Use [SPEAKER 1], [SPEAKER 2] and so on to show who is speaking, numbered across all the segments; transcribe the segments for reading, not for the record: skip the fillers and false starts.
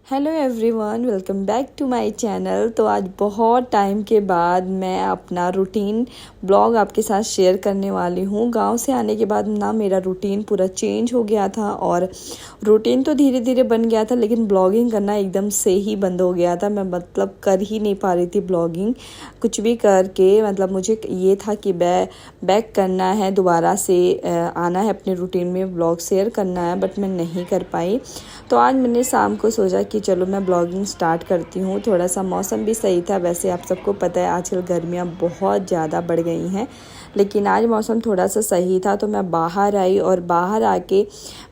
[SPEAKER 1] Hello everyone, welcome back to my channel. तो आज बहुत टाइम के बाद मैं अपना रूटीन ब्लॉग आपके साथ शेयर करने वाली हूँ। गांव से आने के बाद ना मेरा रूटीन पूरा चेंज हो गया था और रूटीन तो धीरे धीरे बन गया था, लेकिन ब्लॉगिंग करना एकदम से ही बंद हो गया था। मैं कर ही नहीं पा रही थी ब्लॉगिंग कुछ भी करके। मुझे ये था कि बैक करना है, दोबारा से आना है अपने रूटीन में, ब्लॉग शेयर करना है, बट मैं नहीं कर पाई। तो आज मैंने शाम को सोचा कि चलो मैं ब्लॉगिंग स्टार्ट करती हूँ। थोड़ा सा मौसम भी सही था। वैसे आप सबको पता है आजकल गर्मियाँ बहुत ज़्यादा बढ़ गई हैं, लेकिन आज मौसम थोड़ा सा सही था। तो मैं बाहर आई और बाहर आके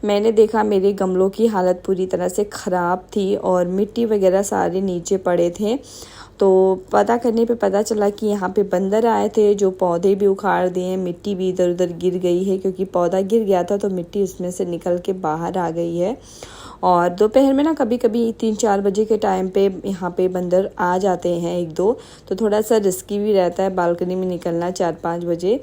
[SPEAKER 1] मैंने देखा मेरे गमलों की हालत पूरी तरह से ख़राब थी और मिट्टी वगैरह सारे नीचे पड़े थे। तो पता करने पे पता चला कि यहाँ पे बंदर आए थे, जो पौधे भी उखाड़ दिए, मिट्टी भी इधर उधर गिर गई है, क्योंकि पौधा गिर गया था तो मिट्टी उसमें से निकल के बाहर आ गई है। और दोपहर में ना कभी कभी 3-4 बजे के टाइम पे यहाँ पे बंदर आ जाते हैं एक दो, तो थोड़ा सा रिस्की भी रहता है बालकनी में निकलना 4-5 बजे।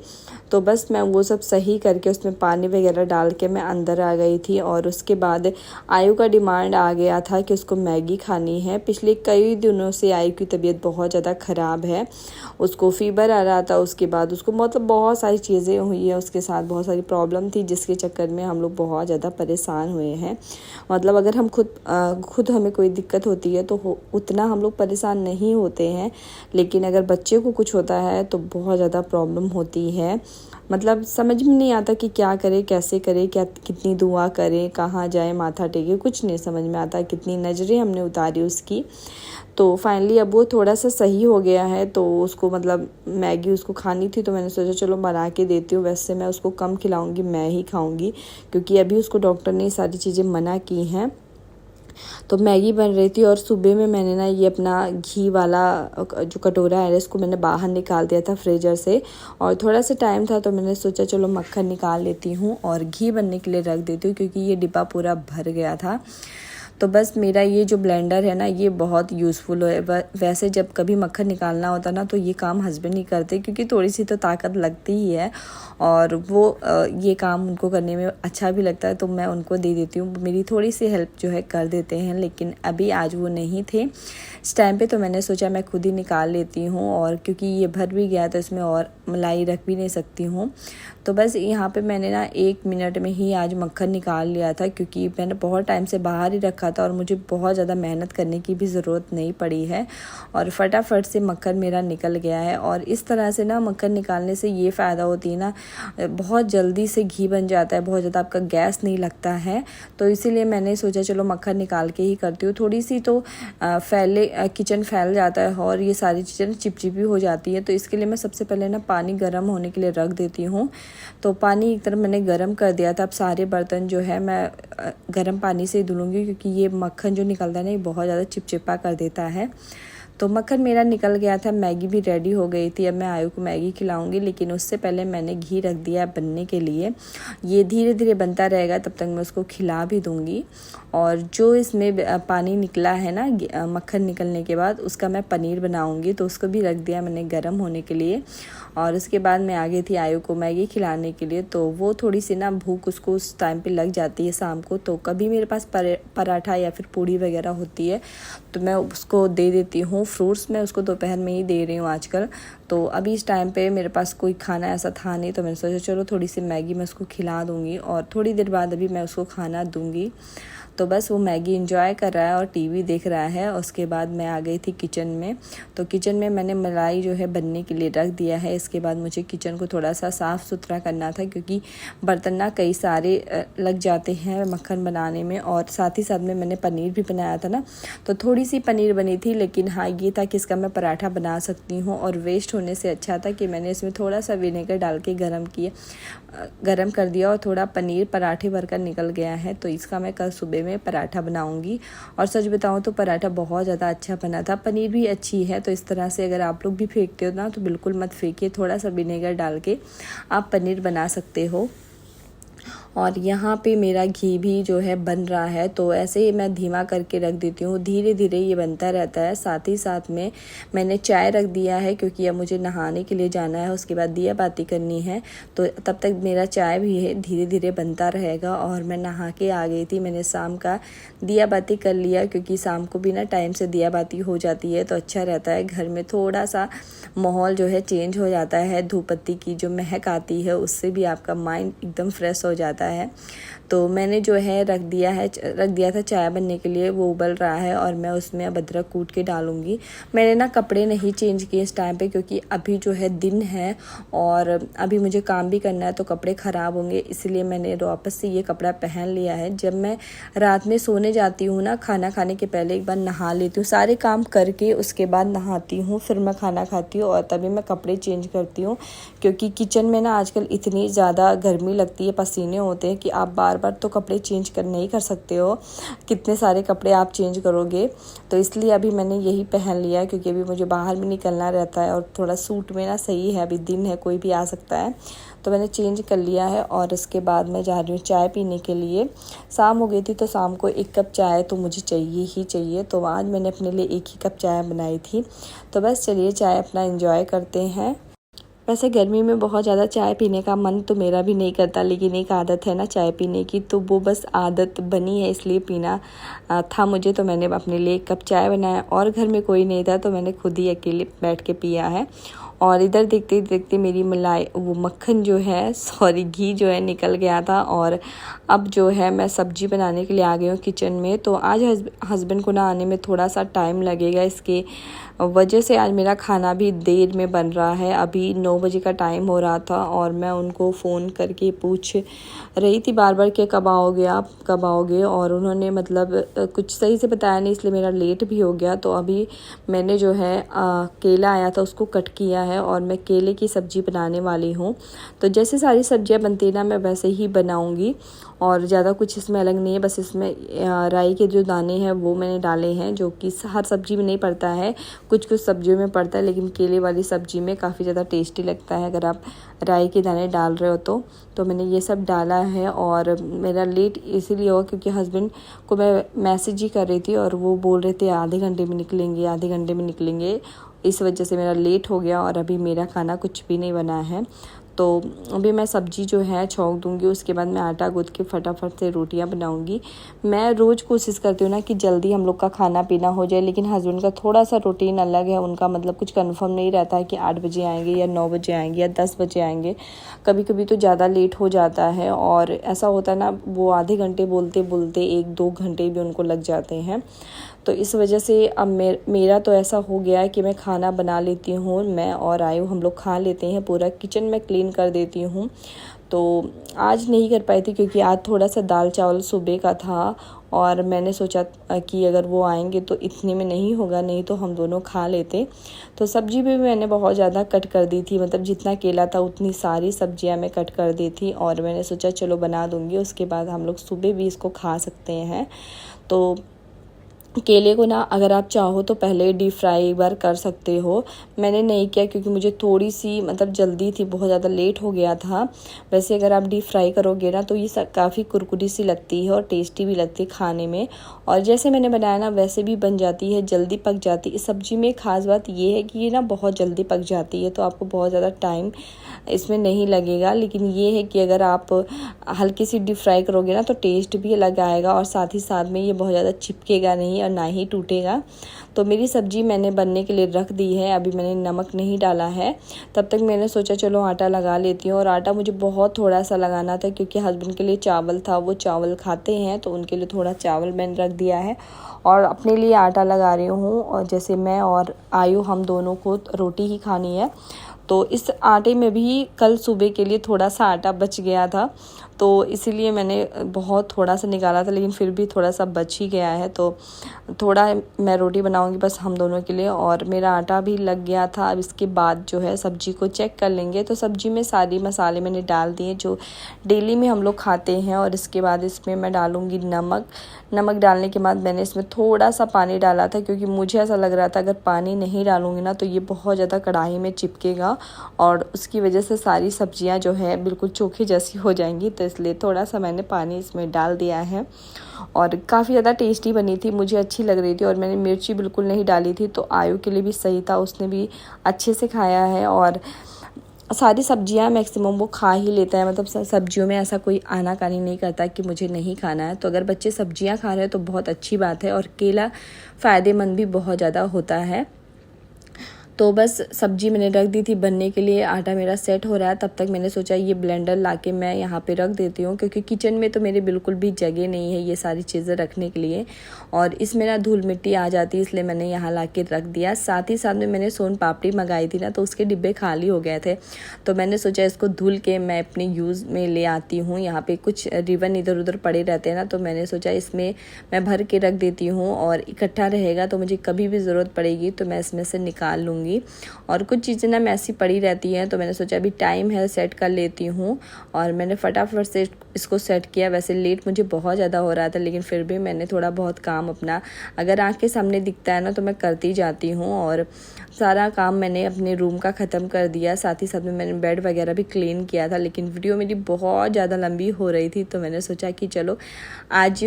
[SPEAKER 1] तो बस मैं वो सब सही करके उसमें पानी वगैरह डाल के मैं अंदर आ गई थी। और उसके बाद आयु का डिमांड आ गया था कि उसको मैगी खानी है। पिछले कई दिनों से आयु की तबीयत बहुत ज़्यादा ख़राब है, उसको फीवर आ रहा था। उसके बाद उसको बहुत सारी चीज़ें हुई है, उसके साथ बहुत सारी प्रॉब्लम थी, जिसके चक्कर में हम लोग बहुत ज़्यादा परेशान हुए हैं। अगर हम खुद हमें कोई दिक्कत होती है तो उतना हम लोग परेशान नहीं होते हैं, लेकिन अगर बच्चे को कुछ होता है तो बहुत ज़्यादा प्रॉब्लम होती है। समझ में नहीं आता कि क्या करें, कैसे करें, क्या कितनी दुआ करें, कहाँ जाए, माथा टेके, कुछ नहीं समझ में आता। कितनी नज़रें हमने उतारी उसकी। तो फाइनली अब वो थोड़ा सा सही हो गया है। तो उसको मैगी उसको खानी थी, तो मैंने सोचा चलो बना के देती हूँ। वैसे मैं उसको कम खिलाऊंगी, मैं ही खाऊंगी, क्योंकि अभी उसको डॉक्टर ने सारी चीज़ें मना की हैं। तो मैगी बन रही थी और सुबह में मैंने ना ये अपना घी वाला जो कटोरा है इसको मैंने बाहर निकाल दिया था फ्रीजर से। और थोड़ा सा टाइम था तो मैंने सोचा चलो मक्खन निकाल लेती हूँ और घी बनने के लिए रख देती हूँ, क्योंकि ये डिब्बा पूरा भर गया था। तो बस मेरा ये जो ब्लेंडर है ना, ये बहुत यूज़फुल है। वैसे जब कभी मक्खन निकालना होता ना तो ये काम हस्बैंड ही करते, क्योंकि थोड़ी सी तो ताकत लगती ही है और वो ये काम उनको करने में अच्छा भी लगता है, तो मैं उनको दे देती हूँ। मेरी थोड़ी सी हेल्प जो है कर देते हैं, लेकिन अभी आज वो नहीं थे इस टाइम पे, तो मैंने सोचा मैं खुद ही निकाल लेती हूँ। और क्योंकि ये भर भी गया तो इसमें और मलाई रख भी नहीं सकती हूँ। तो बस यहाँ पे मैंने ना 1 मिनट में ही आज मक्खन निकाल लिया था, क्योंकि मैंने बहुत टाइम से बाहर ही रखा था और मुझे बहुत ज़्यादा मेहनत करने की भी ज़रूरत नहीं पड़ी है और फटाफट से मक्खन मेरा निकल गया है। और इस तरह से ना मक्खन निकालने से ये फ़ायदा होती है ना, बहुत जल्दी से घी बन जाता है, बहुत ज़्यादा आपका गैस नहीं लगता है। तो इसीलिए मैंने सोचा चलो मक्खन निकाल के ही करती हूँ। थोड़ी सी तो किचन फैल जाता है और ये सारी चीज़ें चिपचिपी हो जाती है। तो इसके लिए मैं सबसे पहले ना पानी गर्म होने के लिए रख देती हूँ। तो पानी एक तरफ मैंने गर्म कर दिया था। अब सारे बर्तन जो है मैं गर्म पानी से ही धुलूँगी, क्योंकि ये मक्खन जो निकलता है ना, ये बहुत ज़्यादा चिपचिपा कर देता है। तो मक्खन मेरा निकल गया था, मैगी भी रेडी हो गई थी। अब मैं आयु को मैगी खिलाऊंगी, लेकिन उससे पहले मैंने घी रख दिया बनने के लिए। ये धीरे धीरे बनता रहेगा, तब तक मैं उसको खिला भी दूंगी। और जो इसमें पानी निकला है ना मक्खन निकलने के बाद, उसका मैं पनीर बनाऊंगी, तो उसको भी रख दिया मैंने गर्म होने के लिए। और उसके बाद मैं आ गई थी आयु को मैगी खिलाने के लिए। तो वो थोड़ी सी ना भूख उसको उस टाइम पे लग जाती है शाम को, तो कभी मेरे पास पराठा या फिर पूड़ी वगैरह होती है तो मैं उसको दे देती हूँ। फ्रूट्स मैं उसको दोपहर में ही दे रही हूँ आजकल। तो अभी इस टाइम पे मेरे पास कोई खाना ऐसा था नहीं, तो मैंने सोचा चलो थोड़ी सी मैगी मैं उसको खिला दूँगी और थोड़ी देर बाद अभी मैं उसको खाना दूँगी। तो बस वो मैगी एंजॉय कर रहा है और टीवी देख रहा है। उसके बाद मैं आ गई थी किचन में। तो किचन में मैंने मलाई जो है बनने के लिए रख दिया है। इसके बाद मुझे किचन को थोड़ा सा साफ़ सुथरा करना था, क्योंकि बर्तन ना कई सारे लग जाते हैं मक्खन बनाने में। और साथ ही साथ में मैंने पनीर भी बनाया था ना, तो थोड़ी सी पनीर बनी थी, लेकिन हाँ ये था कि इसका मैं पराठा बना सकती हूँ। और वेस्ट होने से अच्छा था कि मैंने इसमें थोड़ा सा विनेगर डाल के गरम कर दिया और थोड़ा पनीर पराठे भरकर निकल गया है। तो इसका मैं कल सुबह में पराठा बनाऊंगी। और सच बताऊं तो पराठा बहुत ज़्यादा अच्छा बना था, पनीर भी अच्छी है। तो इस तरह से अगर आप लोग भी फेंकते हो ना तो बिल्कुल मत फेंकिए, थोड़ा सा विनेगर डाल के आप पनीर बना सकते हो। और यहाँ पे मेरा घी भी जो है बन रहा है, तो ऐसे ही मैं धीमा करके रख देती हूँ। धीरे धीरे ये बनता रहता है। साथ ही साथ में मैंने चाय रख दिया है क्योंकि अब मुझे नहाने के लिए जाना है, उसके बाद दिया बाती करनी है, तो तब तक मेरा चाय भी है धीरे धीरे बनता रहेगा। और मैं नहा के आ गई थी, मैंने शाम का दिया बाती कर लिया क्योंकि शाम को भी ना टाइम से दिया बाती हो जाती है तो अच्छा रहता है। घर में थोड़ा सा माहौल जो है चेंज हो जाता है, धूप बत्ती की जो महक आती है उससे भी आपका माइंड एकदम फ्रेश हो जाता है। तो मैंने जो है रख दिया था चाय बनने के लिए, वो उबल रहा है और मैं उसमें अब अदरक कूट के डालूंगी। मैंने ना कपड़े नहीं चेंज किए इस टाइम पे क्योंकि अभी जो है दिन है और अभी मुझे काम भी करना है तो कपड़े ख़राब होंगे, इसलिए मैंने वापस से ये कपड़ा पहन लिया है। जब मैं रात में सोने जाती हूँ ना, खाना खाने के पहले एक बार नहा लेती हूँ, सारे काम करके उसके बाद नहाती हूँ, फिर मैं खाना खाती हूँ और तभी मैं कपड़े चेंज करती हूँ। क्योंकि किचन में ना आजकल इतनी ज़्यादा गर्मी लगती है, पसीने होते हैं कि आप बार बार तो कपड़े चेंज नहीं कर सकते हो, कितने सारे कपड़े आप चेंज करोगे। तो इसलिए अभी मैंने यही पहन लिया है क्योंकि अभी मुझे बाहर भी निकलना रहता है और थोड़ा सूट में ना सही है, अभी दिन है कोई भी आ सकता है, तो मैंने चेंज कर लिया है। और उसके बाद मैं जा रही हूँ चाय पीने के लिए। शाम हो गई थी तो शाम को 1 कप चाय तो मुझे चाहिए ही चाहिए, तो आज मैंने अपने लिए 1 ही कप चाय बनाई थी। तो बस चलिए चाय अपना एंजॉय करते हैं। वैसे गर्मी में बहुत ज़्यादा चाय पीने का मन तो मेरा भी नहीं करता, लेकिन एक आदत है ना चाय पीने की, तो वो बस आदत बनी है इसलिए पीना था मुझे, तो मैंने अपने लिए 1 कप चाय बनाया और घर में कोई नहीं था तो मैंने खुद ही अकेले बैठ के पिया है। और इधर देखते देखते मेरी वो मक्खन जो है घी जो है निकल गया था। और अब जो है मैं सब्जी बनाने के लिए आ गई हूँ किचन में। तो आज हस्बैंड को ना आने में थोड़ा सा टाइम लगेगा, इसके वजह से आज मेरा खाना भी देर में बन रहा है। अभी 9 बजे का टाइम हो रहा था और मैं उनको फ़ोन करके पूछ रही थी बार बार कि कब आओगे आप, कब आओगे, और उन्होंने मतलब कुछ सही से बताया नहीं, इसलिए मेरा लेट भी हो गया। तो अभी मैंने जो है केला आया था उसको कट किया है और मैं केले की सब्ज़ी बनाने वाली हूँ। तो जैसे सारी सब्जियाँ बनती है ना मैं वैसे ही बनाऊँगी और ज़्यादा कुछ इसमें अलग नहीं है। बस इसमें राई के जो दाने हैं वो मैंने डाले हैं, जो कि हर सब्ज़ी में नहीं पड़ता है, कुछ कुछ सब्जियों में पड़ता है, लेकिन केले वाली सब्ज़ी में काफ़ी ज़्यादा टेस्टी लगता है अगर आप राई के दाने डाल रहे हो तो मैंने ये सब डाला है। और मेरा लेट इसीलिए हुआ क्योंकि हस्बैंड को मैं मैसेज ही कर रही थी और वो बोल रहे थे आधे घंटे में निकलेंगे, आधे घंटे में निकलेंगे, इस वजह से मेरा लेट हो गया और अभी मेरा खाना कुछ भी नहीं बना है। तो अभी मैं सब्ज़ी जो है छौंक दूँगी, उसके बाद मैं आटा गूँथ के फटाफट से रोटियां बनाऊँगी। मैं रोज़ कोशिश करती हूँ ना कि जल्दी हम लोग का खाना पीना हो जाए, लेकिन हस्बैंड का थोड़ा सा रूटीन अलग है, उनका मतलब कुछ कंफर्म नहीं रहता है कि 8 बजे आएंगे या 9 बजे आएंगे या 10 बजे आएंगे, कभी कभी तो ज़्यादा लेट हो जाता है। और ऐसा होता है ना, वो आधे घंटे बोलते बोलते 1-2 घंटे भी उनको लग जाते हैं। तो इस वजह से अब मेरा तो ऐसा हो गया है कि मैं खाना बना लेती हूँ, मैं और आयु हम लोग खा लेते हैं, पूरा किचन में क्लीन कर देती हूँ। तो आज नहीं कर पाई थी क्योंकि आज थोड़ा सा दाल चावल सुबह का था और मैंने सोचा कि अगर वो आएंगे तो इतने में नहीं होगा, नहीं तो हम दोनों खा लेते। तो सब्जी भी मैंने बहुत ज़्यादा कट कर दी थी, मतलब जितना केला था उतनी सारी सब्जियां मैं कट कर दी थी और मैंने सोचा चलो बना दूँगी, उसके बाद हम लोग सुबह भी इसको खा सकते हैं। तो केले को ना अगर आप चाहो तो पहले डीप फ्राई एक बार कर सकते हो, मैंने नहीं किया क्योंकि मुझे थोड़ी सी मतलब जल्दी थी, बहुत ज़्यादा लेट हो गया था। वैसे अगर आप डीप फ्राई करोगे ना तो ये काफ़ी कुरकुरी सी लगती है और टेस्टी भी लगती है खाने में, और जैसे मैंने बनाया ना वैसे भी बन जाती है, जल्दी पक जाती है। इस सब्ज़ी में ख़ास बात ये है कि ये ना बहुत जल्दी पक जाती है, तो आपको बहुत ज़्यादा टाइम इसमें नहीं लगेगा। लेकिन ये है कि अगर आप हल्की सी डीप फ्राई करोगे ना तो टेस्ट भी अलग आएगा और साथ ही साथ में ये बहुत ज़्यादा चिपकेगा नहीं और ना ही टूटेगा। तो मेरी सब्ज़ी मैंने बनने के लिए रख दी है, अभी मैंने नमक नहीं डाला है। तब तक मैंने सोचा चलो आटा लगा लेती हूँ, और आटा मुझे बहुत थोड़ा सा लगाना था क्योंकि हस्बैंड के लिए चावल था, वो चावल खाते हैं, तो उनके लिए थोड़ा चावल मैंने रख दिया है और अपने लिए आटा लगा रही हूँ। और जैसे मैं और आयु हम दोनों को रोटी ही खानी है, तो इस आटे में भी कल सुबह के लिए थोड़ा सा आटा बच गया था, तो इसीलिए मैंने बहुत थोड़ा सा निकाला था, लेकिन फिर भी थोड़ा सा बच ही गया है। तो थोड़ा मैं रोटी बनाऊंगी बस हम दोनों के लिए, और मेरा आटा भी लग गया था। अब इसके बाद जो है सब्जी को चेक कर लेंगे। तो सब्जी में सारी मसाले मैंने डाल दिए जो डेली में हम लोग खाते हैं, और इसके बाद इसमें मैं डालूँगी नमक डालने के बाद मैंने इसमें थोड़ा सा पानी डाला था क्योंकि मुझे ऐसा लग रहा था अगर पानी नहीं डालूँगी ना तो ये बहुत ज़्यादा कढ़ाई में चिपकेगा और उसकी वजह से सारी सब्जियां जो है बिल्कुल चोखे जैसी हो जाएंगी। तो इसलिए थोड़ा सा मैंने पानी इसमें डाल दिया है। और काफ़ी ज़्यादा टेस्टी बनी थी, मुझे अच्छी लग रही थी और मैंने मिर्ची बिल्कुल नहीं डाली थी, तो आयु के लिए भी सही था, उसने भी अच्छे से खाया है। और सारी सब्जियां मैक्सिमम वो खा ही लेता है, मतलब सब्जियों में ऐसा कोई आनाकानी नहीं करता कि मुझे नहीं खाना है। तो अगर बच्चे सब्जियां खा रहे हैं तो बहुत अच्छी बात है, और केला फ़ायदेमंद भी बहुत ज़्यादा होता है। तो बस सब्जी मैंने रख दी थी बनने के लिए, आटा मेरा सेट हो रहा है। तब तक मैंने सोचा ये ब्लेंडर लाके मैं यहाँ पे रख देती हूँ, क्योंकि किचन में तो मेरे बिल्कुल भी जगह नहीं है ये सारी चीज़ें रखने के लिए, और इसमें ना धूल मिट्टी आ जाती है, इसलिए मैंने यहाँ ला के रख दिया। साथ ही साथ में मैंने सोन पापड़ी मंगाई थी ना, तो उसके डिब्बे खाली हो गए थे, तो मैंने सोचा इसको धुल के मैं अपने यूज़ में ले आती हूँ। यहाँ पर कुछ रिबन इधर उधर पड़े रहते हैं ना, तो मैंने सोचा इसमें मैं भर के रख देती हूँ, और इकट्ठा रहेगा तो मुझे कभी भी ज़रूरत पड़ेगी तो मैं इसमें से निकाल लूँगी। और कुछ चीज़ें ना मैसी पड़ी रहती हैं, तो मैंने सोचा अभी टाइम है, सेट कर लेती हूँ, और मैंने फटाफट से इसको सेट किया। वैसे लेट मुझे बहुत ज़्यादा हो रहा था, लेकिन फिर भी मैंने थोड़ा बहुत काम अपना अगर आँख के सामने दिखता है ना तो मैं करती जाती हूँ। और सारा काम मैंने अपने रूम का ख़त्म कर दिया, साथ ही साथ में मैंने बेड वगैरह भी क्लीन किया था। लेकिन वीडियो मेरी बहुत ज़्यादा लंबी हो रही थी, तो मैंने सोचा कि चलो आज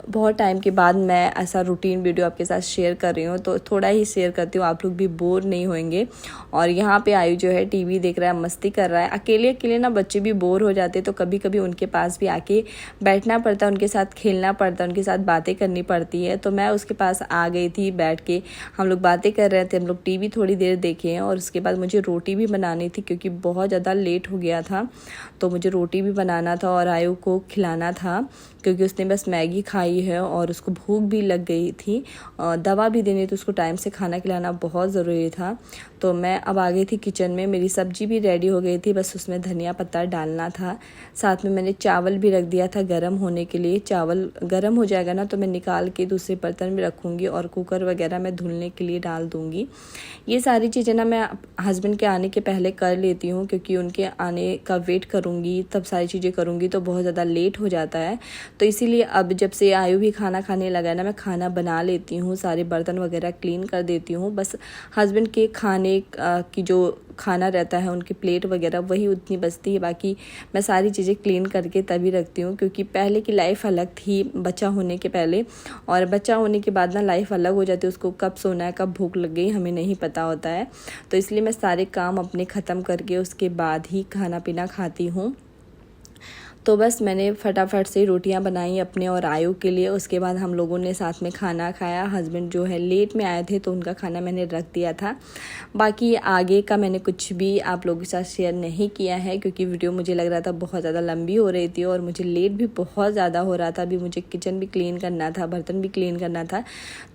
[SPEAKER 1] बहुत टाइम के बाद मैं ऐसा रूटीन वीडियो आपके साथ शेयर कर रही हूँ, तो थोड़ा ही शेयर करती हूँ, आप लोग भी बोर नहीं होंगे। और यहाँ पे आयु जो है टीवी देख रहा है, मस्ती कर रहा है। अकेले अकेले ना बच्चे भी बोर हो जाते, तो कभी कभी उनके पास भी आके बैठना पड़ता है, उनके साथ खेलना पड़ता है, उनके साथ बातें करनी पड़ती है। तो मैं उसके पास आ गई थी, बैठ के हम लोग बातें कर रहे थे, हम लोग टीवी थोड़ी देर देखे, और उसके बाद मुझे रोटी भी बनानी थी, क्योंकि बहुत ज़्यादा लेट हो गया था, तो मुझे रोटी भी बनाना था और आयु को खिलाना था, क्योंकि उसने बस मैगी खाई है और उसको भूख भी लग गई थी, दवा भी देनी, तो उसको टाइम से खाना खिलाना बहुत ज़रूरी था। तो मैं अब आ गई थी किचन में, मेरी सब्जी भी रेडी हो गई थी, बस उसमें धनिया पत्ता डालना था। साथ में मैंने चावल भी रख दिया था गर्म होने के लिए। चावल गर्म हो जाएगा ना तो मैं निकाल के दूसरे बर्तन में रखूँगी, और कुकर वगैरह मैं धुलने के लिए डाल दूँगी। ये सारी चीज़ें ना मैं हस्बैंड के आने के पहले कर लेती हूँ, क्योंकि उनके आने का वेट करूँगी तब सारी चीज़ें करूँगी तो बहुत ज़्यादा लेट हो जाता है। तो इसीलिए अब जब से आयु भी खाना खाने लगा है ना, मैं खाना बना लेती हूँ, सारे बर्तन वगैरह क्लीन कर देती हूँ। बस हस्बैंड के खाने की जो खाना रहता है, उनकी प्लेट वगैरह वही उतनी बचती है, बाकी मैं सारी चीज़ें क्लीन करके तभी रखती हूँ। क्योंकि पहले की लाइफ अलग थी बच्चा होने के पहले, और बच्चा होने के बाद ना लाइफ अलग हो जाती है, उसको कब सोना है कब भूख लग गई हमें नहीं पता होता है। तो इसलिए मैं सारे काम अपने ख़त्म करके उसके बाद ही खाना पीना खाती हूँ। तो बस मैंने फटाफट से रोटियां बनाई अपने और आयु के लिए। उसके बाद हम लोगों ने साथ में खाना खाया। हस्बैंड जो है लेट में आए थे, तो उनका खाना मैंने रख दिया था। बाकी आगे का मैंने कुछ भी आप लोगों के साथ शेयर नहीं किया है, क्योंकि वीडियो मुझे लग रहा था बहुत ज़्यादा लंबी हो रही थी, और मुझे लेट भी बहुत ज़्यादा हो रहा था। अभी मुझे किचन भी क्लीन करना था, बर्तन भी क्लीन करना था,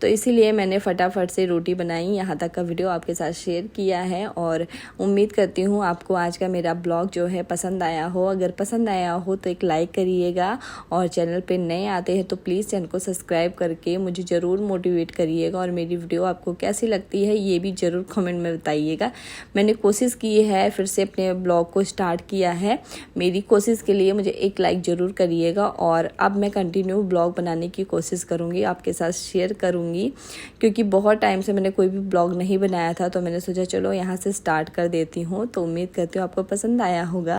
[SPEAKER 1] तो इसीलिए मैंने फटाफट से रोटी बनाई, यहाँ तक का वीडियो आपके साथ शेयर किया है। और उम्मीद करती हूँ आपको आज का मेरा ब्लॉग जो है पसंद आया हो। अगर पसंद आया हो तो एक लाइक करिएगा, और चैनल पे नए आते हैं तो प्लीज़ चैनल को सब्सक्राइब करके मुझे ज़रूर मोटिवेट करिएगा। और मेरी वीडियो आपको कैसी लगती है ये भी ज़रूर कमेंट में बताइएगा। मैंने कोशिश की है, फिर से अपने ब्लॉग को स्टार्ट किया है, मेरी कोशिश के लिए मुझे एक लाइक ज़रूर करिएगा। और अब मैं कंटिन्यू ब्लॉग बनाने की कोशिश करूँगी, आपके साथ शेयर करूँगी, क्योंकि बहुत टाइम से मैंने कोई भी ब्लॉग नहीं बनाया था, तो मैंने सोचा चलो यहाँ से स्टार्ट कर देती हूँ। तो उम्मीद करती हूँ आपको पसंद आया होगा।